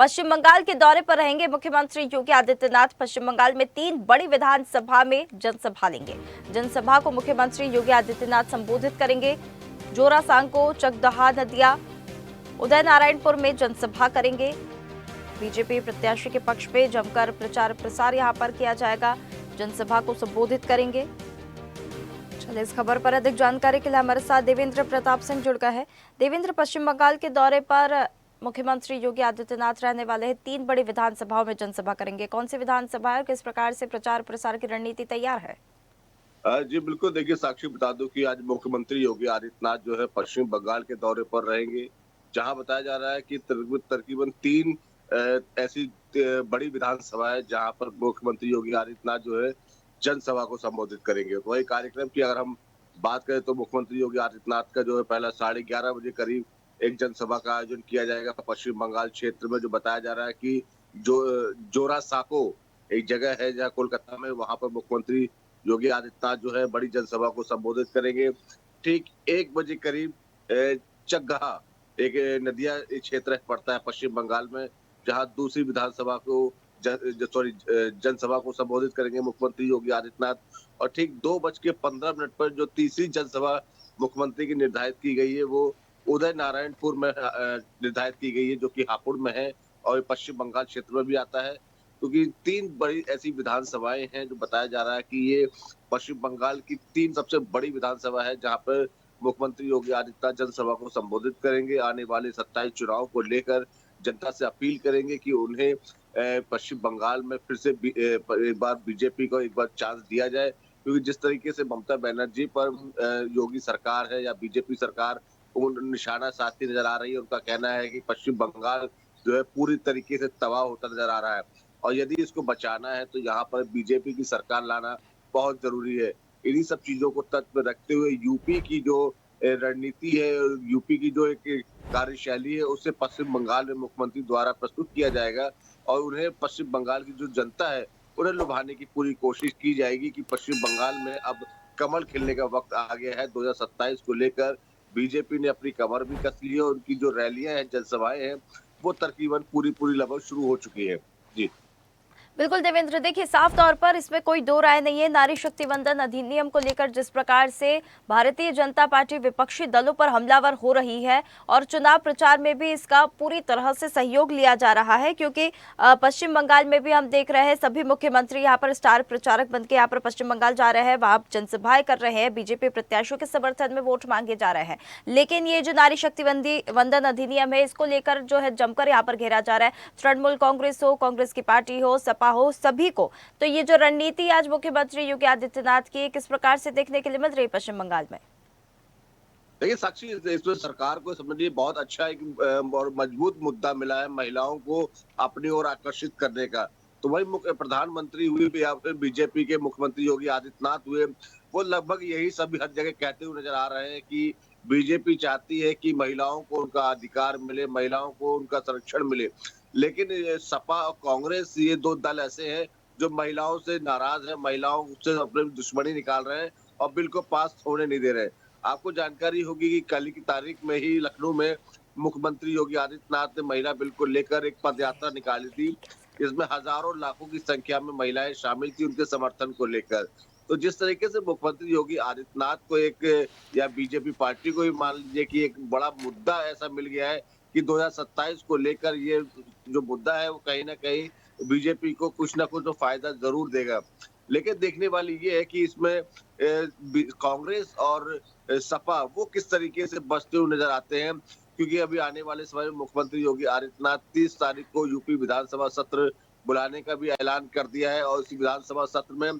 पश्चिम बंगाल के दौरे पर रहेंगे मुख्यमंत्री योगी आदित्यनाथ। पश्चिम बंगाल में 3 बड़ी विधानसभा में जनसभा लेंगे। जनसभा को मुख्यमंत्री योगी आदित्यनाथ संबोधित करेंगे। जोरासांको, चकदहा नदिया, उदय नारायणपुर में जनसभा करेंगे। बीजेपी प्रत्याशी के पक्ष में जमकर प्रचार प्रसार यहां पर किया जाएगा। जनसभा को संबोधित करेंगे। चलिए इस खबर पर अधिक जानकारी के लिए हमारे साथ देवेंद्र प्रताप सिंह जुड़ गए हैं। देवेंद्र, पश्चिम बंगाल के दौरे पर मुख्यमंत्री योगी आदित्यनाथ रहने वाले हैं। 3 बड़ी विधानसभाओं में जनसभा करेंगे। कौन सी विधानसभा है, किस प्रकार से प्रचार प्रसार की रणनीति तैयार है? जी बिल्कुल, देखिए साक्षी, बता दूं कि आज मुख्यमंत्री योगी आदित्यनाथ जो है पश्चिम बंगाल के दौरे पर रहेंगे, जहां बताया जा रहा है कि तकरीबन 3 ऐसी बड़ी विधानसभा है जहां पर मुख्यमंत्री योगी आदित्यनाथ जो है जनसभा को संबोधित करेंगे। वही कार्यक्रम की अगर हम बात करें तो मुख्यमंत्री योगी आदित्यनाथ का जो है पहला 11:30 बजे करीब एक जनसभा का आयोजन किया जाएगा पश्चिम बंगाल क्षेत्र में, जो बताया जा रहा है कि जोरासांको एक जगह है जहाँ कोलकाता में, वहां पर मुख्यमंत्री योगी आदित्यनाथ जो है बड़ी जनसभा को संबोधित करेंगे। ठीक 1 बजे करीब चकदहा एक नदिया क्षेत्र पड़ता है पश्चिम बंगाल में, जहां दूसरी विधानसभा को जनसभा को संबोधित करेंगे मुख्यमंत्री योगी आदित्यनाथ। और ठीक 2:15 पर जो तीसरी जनसभा मुख्यमंत्री की निर्धारित की गई है वो उदय नारायणपुर में निर्धारित की गई है, जो कि हापुड़ में है और पश्चिम बंगाल क्षेत्र में भी आता है। क्योंकि 3 बड़ी ऐसी विधानसभाएं हैं जो बताया जा रहा है कि ये पश्चिम बंगाल की 3 सबसे बड़ी विधानसभा है, जहां पर मुख्यमंत्री योगी आदित्यनाथ जनसभा को संबोधित करेंगे। आने वाले 27 चुनाव को लेकर जनता से अपील करेंगे कि उन्हें पश्चिम बंगाल में फिर से एक बार बीजेपी को एक बार चांस दिया जाए, क्योंकि जिस तरीके से ममता बनर्जी पर योगी सरकार है या बीजेपी सरकार उन निशाना साधती नजर आ रही है। उनका कहना है कि पश्चिम बंगाल जो है पूरी तरीके से तबाह होता नजर आ रहा है और यदि इसको बचाना है तो यहाँ पर बीजेपी की सरकार लाना बहुत जरूरी है। इन्हीं सब चीजों को तत्व में रखते हुए यूपी की जो रणनीति है, यूपी की जो एक कार्यशैली है, उसे पश्चिम बंगाल में मुख्यमंत्री द्वारा प्रस्तुत किया जाएगा और उन्हें पश्चिम बंगाल की जो जनता है उन्हें लुभाने की पूरी कोशिश की जाएगी कि पश्चिम बंगाल में अब कमल खिलने का वक्त आ गया है। 2027 को लेकर बीजेपी ने अपनी कमर भी कस ली है और उनकी जो रैलियां हैं, जनसभाएं हैं, वो तकरीबन पूरी लगभग शुरू हो चुकी है। जी बिल्कुल देवेंद्र, देखिए साफ तौर पर इसमें कोई दो राय नहीं है। नारी शक्ति वंदन अधिनियम को लेकर जिस प्रकार से भारतीय जनता पार्टी विपक्षी दलों पर हमलावर हो रही है और चुनाव प्रचार में भी इसका पूरी तरह से सहयोग लिया जा रहा है, क्योंकि पश्चिम बंगाल में भी हम देख रहे हैं सभी मुख्यमंत्री यहाँ पर स्टार प्रचारक बनकर यहाँ पर पश्चिम बंगाल जा रहे हैं, वहाँ जनसभाएं कर रहे हैं, बीजेपी प्रत्याशियों के समर्थन में वोट मांगे जा रहे हैं। लेकिन ये जो नारी शक्ति वंदन अधिनियम है, इसको लेकर जो है जमकर यहाँ पर घेरा जा रहा है। तृणमूल कांग्रेस हो, कांग्रेस की पार्टी हो, हो, सभी को। तो ये जो रणनीति आज मुख्यमंत्री योगी आदित्यनाथ की किस प्रकार से देखने के लिए मिल रही है पश्चिम बंगाल में? देखिए साक्षी, इसमें सरकार को समझिए बहुत अच्छा एक और मजबूत मुद्दा मिला है महिलाओं को अपनी ओर आकर्षित करने का। तो वही मुख्य प्रधानमंत्री हुए भी या फिर बीजेपी के मुख्यमंत्री योगी आदित्यनाथ हुए, वो लगभग यही सभी हर जगह कहते हुए नजर आ रहे हैं कि बीजेपी चाहती है कि महिलाओं को उनका अधिकार मिले, महिलाओं को उनका संरक्षण मिले। लेकिन ये सपा और कांग्रेस, ये 2 दल ऐसे हैं जो महिलाओं से नाराज है, महिलाओं से अपनी दुश्मनी निकाल रहे हैं और बिल को पास होने नहीं दे रहे हैं। आपको जानकारी होगी कि कल की तारीख में ही लखनऊ में मुख्यमंत्री योगी आदित्यनाथ ने महिला बिल को लेकर एक पदयात्रा निकाली थी। इसमें हजारों लाखों की संख्या में महिलाएं शामिल थी उनके समर्थन को लेकर। तो जिस तरीके से मुख्यमंत्री योगी आदित्यनाथ को एक या बीजेपी पार्टी को ही मान लीजिए कि एक बड़ा मुद्दा ऐसा मिल गया है कि 2027 को लेकर ये जो मुद्दा है वो कहीं ना कहीं बीजेपी को कुछ ना कुछ तो फायदा जरूर देगा। लेकिन देखने वाली ये है कि इसमें कांग्रेस और सपा वो किस तरीके से बचते हुए नजर आते हैं, क्योंकि अभी आने वाले समय में मुख्यमंत्री योगी आदित्यनाथ 30 तारीख को यूपी विधानसभा सत्र बुलाने का भी ऐलान कर दिया है और इसी विधानसभा सत्र में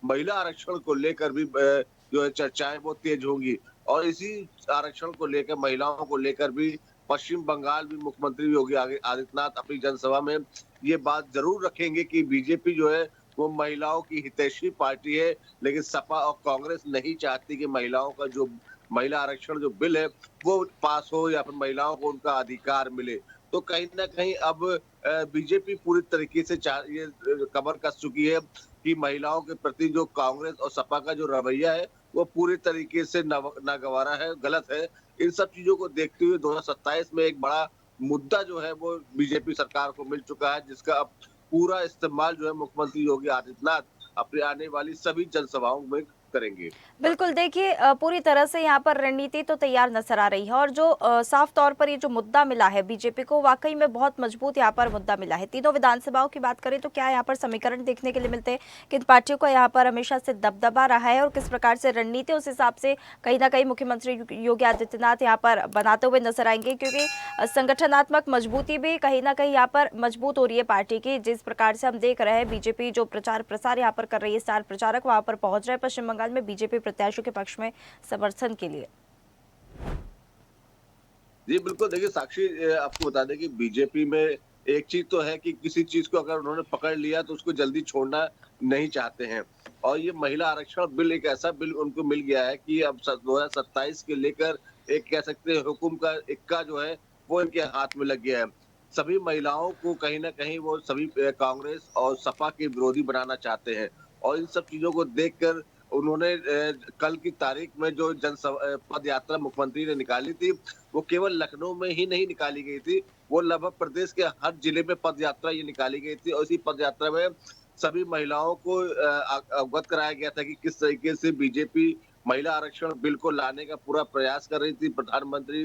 महिला आरक्षण को लेकर भी जो है चर्चाएं वो तेज होंगी और इसी आरक्षण को लेकर, महिलाओं को लेकर भी पश्चिम बंगाल भी मुख्यमंत्री योगी आदित्यनाथ अपनी जनसभा में ये बात जरूर रखेंगे कि बीजेपी जो है वो महिलाओं की हितैषी पार्टी है, लेकिन सपा और कांग्रेस नहीं चाहती कि महिलाओं का जो महिला आरक्षण जो बिल है वो पास हो या फिर महिलाओं को उनका अधिकार मिले। तो कहीं ना कहीं अब बीजेपी पूरी तरीके से ये कमर कस चुकी है कि महिलाओं के प्रति जो कांग्रेस और सपा का जो रवैया है वो पूरी तरीके से नागवारा है, गलत है। इन सब चीजों को देखते हुए 2027 में एक बड़ा मुद्दा जो है वो बीजेपी सरकार को मिल चुका है, जिसका अब पूरा इस्तेमाल जो है मुख्यमंत्री योगी आदित्यनाथ अपनी आने वाली सभी जनसभाओं में करेंगे। बिल्कुल, देखिए पूरी तरह से यहाँ पर रणनीति तो तैयार नजर आ रही है और जो साफ तौर पर ये जो मुद्दा मिला है बीजेपी को, वाकई में बहुत मजबूत यहाँ पर मुद्दा मिला है। तीनों विधानसभाओं की बात करें तो क्या यहाँ पर समीकरण देखने के लिए मिलते हैं, किन पार्टियों को यहाँ पर हमेशा से दबदबा रहा है और किस प्रकार से रणनीति उस हिसाब से कहीं ना कहीं मुख्यमंत्री योगी आदित्यनाथ यहाँ पर बनाते हुए नजर आएंगे, क्योंकि संगठनात्मक मजबूती भी कहीं ना कहीं यहाँ पर मजबूत हो रही है पार्टी की। जिस प्रकार से हम देख रहे हैं बीजेपी जो प्रचार प्रसार यहाँ पर कर रही है, स्टार प्रचारक वहां पर पहुंच रहे हैं पश्चिम बंगाल में बीजेपी प्रत्याशियों के पक्ष में समर्थन के लिए। जी बिल्कुल, देखिए साक्षी, आपको बता दें कि बीजेपी में एक चीज तो है कि किसी चीज को अगर उन्होंने पकड़ लिया तो उसको जल्दी छोड़ना नहीं चाहते हैं। और ये महिला आरक्षण बिल एक ऐसा बिल उनको मिल गया है कि अब 2027 के लेकर एक कह सकते हैं हुकुम का इक्का जो है वो इनके हाथ में लग गया है। सभी महिलाओं को कहीं ना कहीं वो सभी कांग्रेस और सपा के विरोधी बनाना चाहते हैं। और इन सब चीजों को देखकर उन्होंने कल की तारीख में जो पद यात्रा मुख्यमंत्री ने निकाली थी, वो केवल लखनऊ में ही नहीं निकाली गई थी, वो लगभग प्रदेश के हर जिले में पद यात्रा ये निकाली गई थी। और इसी पद यात्रा में सभी महिलाओं को अवगत कराया गया था कि किस तरीके से बीजेपी महिला आरक्षण बिल को लाने का पूरा प्रयास कर रही थी। प्रधानमंत्री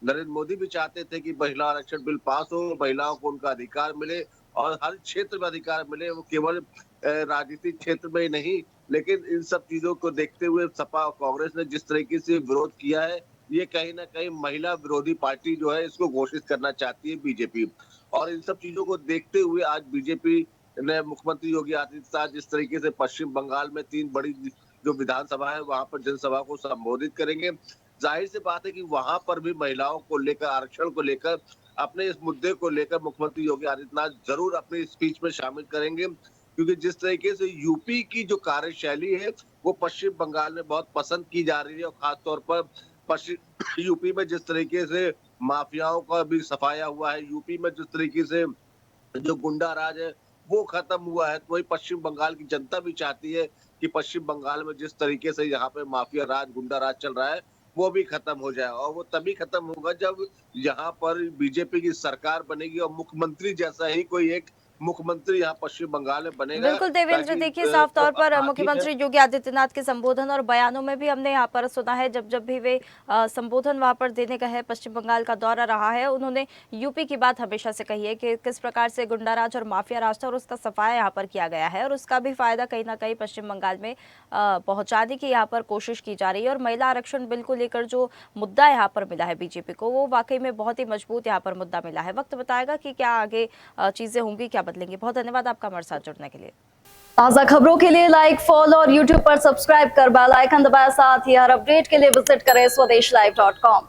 नरेंद्र मोदी भी चाहते थे कि महिला आरक्षण बिल पास हो, महिलाओं को उनका अधिकार मिले और हर क्षेत्र में अधिकार मिले, वो केवल राजनीतिक क्षेत्र में ही नहीं। लेकिन इन सब चीजों को देखते हुए सपा और कांग्रेस ने जिस तरीके से विरोध किया है, ये कहीं ना कहीं महिला विरोधी पार्टी जो है इसको घोषित करना चाहती है बीजेपी। और इन सब चीजों को देखते हुए आज बीजेपी ने मुख्यमंत्री योगी आदित्यनाथ जिस तरीके से पश्चिम बंगाल में 3 बड़ी जो विधानसभा है वहां पर जनसभा को संबोधित करेंगे, जाहिर सी बात है कि वहां पर भी महिलाओं को लेकर, आरक्षण को लेकर, अपने इस मुद्दे को लेकर मुख्यमंत्री योगी आदित्यनाथ जरूर अपनी स्पीच में शामिल करेंगे। क्योंकि जिस तरीके से यूपी की जो कार्यशैली है वो पश्चिम बंगाल में बहुत पसंद की जा रही है। और खासतौर पर पश्चिम यूपी में जिस तरीके से माफियाओं का भी सफाया हुआ है, यूपी में जिस तरीके से जो गुंडा राज है वो खत्म हुआ है, तो वही पश्चिम बंगाल की जनता भी चाहती है कि पश्चिम बंगाल में जिस तरीके से यहाँ पे माफिया राज, गुंडा राज चल रहा है वो भी खत्म हो जाए। और वो तभी खत्म होगा जब यहाँ पर बीजेपी की सरकार बनेगी और मुख्यमंत्री जैसा ही कोई एक मुख्यमंत्री यहाँ पश्चिम बंगाल में बनेगा। बिल्कुल देवेंद्र, देखिए साफ तौर पर मुख्यमंत्री योगी आदित्यनाथ के संबोधन और बयानों में भी हमने यहाँ पर सुना है, जब जब भी वे संबोधन वहाँ पर देने गए, पश्चिम बंगाल का दौरा रहा है, उन्होंने यूपी की बात हमेशा से कही है कि किस प्रकार से गुंडाराज और माफिया राज था और उसका सफाया यहाँ पर किया गया है और उसका भी फायदा कहीं ना कहीं पश्चिम बंगाल में पहुंचाने की यहाँ पर कोशिश की जा रही है। और महिला आरक्षण बिल को लेकर जो मुद्दा यहाँ पर मिला है बीजेपी को, वो वाकई में बहुत ही मजबूत यहाँ पर मुद्दा मिला है। वक्त बताएगा कि क्या आगे चीजें होंगी, क्या बदलेंगी। बहुत धन्यवाद आपका हमारे साथ जुड़ने के लिए। ताज़ा खबरों के लिए लाइक, फॉलो और यूट्यूब पर सब्सक्राइब कर बेल आइकन दबाएं। साथ ही हर अपडेट के लिए विजिट करें स्वदेशलाइव.com।